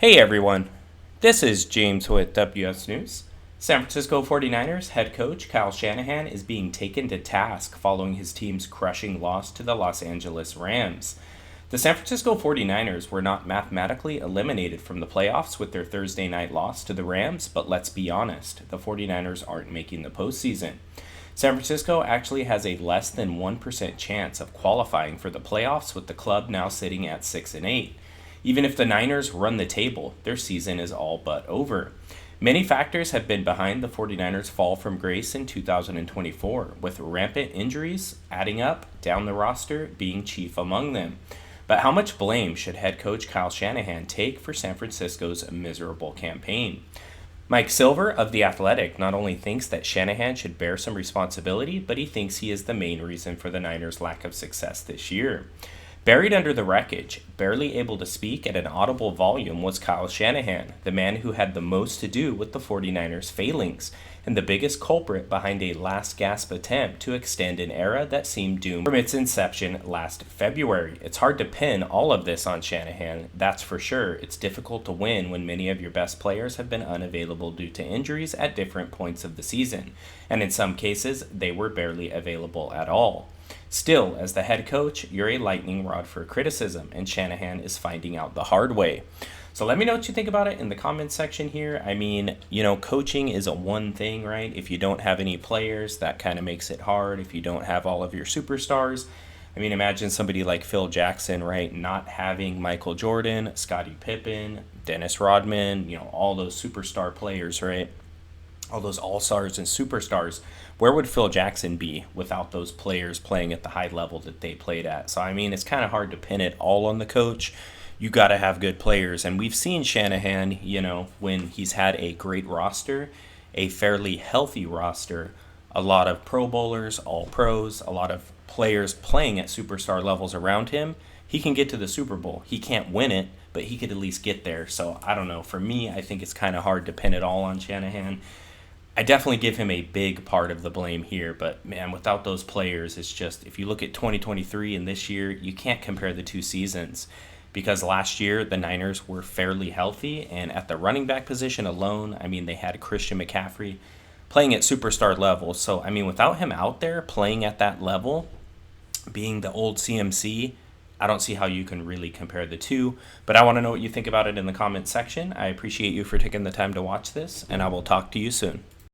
Hey everyone, this is James with WS News. San Francisco 49ers head coach Kyle Shanahan is being taken to task following his team's crushing loss to the Los Angeles Rams. The San Francisco 49ers were not mathematically eliminated from the playoffs with their Thursday night loss to the Rams, but let's be honest, the 49ers aren't making the postseason. San Francisco actually has a less than 1% chance of qualifying for the playoffs, with the club now sitting at 6-8. Even if the Niners run the table, their season is all but over. Many factors have been behind the 49ers' fall from grace in 2024, with rampant injuries adding up down the roster being chief among them. But how much blame should head coach Kyle Shanahan take for San Francisco's miserable campaign? Mike Silver of The Athletic not only thinks that Shanahan should bear some responsibility, but he thinks he is the main reason for the Niners' lack of success this year. Buried under the wreckage, barely able to speak at an audible volume, was Kyle Shanahan, the man who had the most to do with the 49ers' failings, and the biggest culprit behind a last-gasp attempt to extend an era that seemed doomed from its inception last February. It's hard to pin all of this on Shanahan, that's for sure. It's difficult to win when many of your best players have been unavailable due to injuries at different points of the season, and in some cases, they were barely available at all. Still, as the head coach, you're a lightning rod for criticism, and Shanahan is finding out the hard way. So let me know what you think about it in the comments section here. I mean, coaching is a one thing, right? If you don't have any players, that kind of makes it hard. If you don't have all of your superstars, I mean, imagine somebody like Phil Jackson, right? Not having Michael Jordan, Scottie Pippen, Dennis Rodman, all those superstar players, right? All those all-stars and superstars. Where would Phil Jackson be without those players playing at the high level that they played at? So, I mean, it's kind of hard to pin it all on the coach. You got to have good players. And we've seen Shanahan, when he's had a great roster, a fairly healthy roster, a lot of Pro Bowlers, all pros, a lot of players playing at superstar levels around him, he can get to the Super Bowl. He can't win it, but he could at least get there. So, I don't know. For me, I think it's kind of hard to pin it all on Shanahan. I definitely give him a big part of the blame here, but man, without those players, it's just, if you look at 2023 and this year, you can't compare the two seasons, because last year the Niners were fairly healthy, and at the running back position alone, I mean, they had Christian McCaffrey playing at superstar level. So, I mean, without him out there playing at that level, being the old CMC, I don't see how you can really compare the two, but I want to know what you think about it in the comments section. I appreciate you for taking the time to watch this, and I will talk to you soon.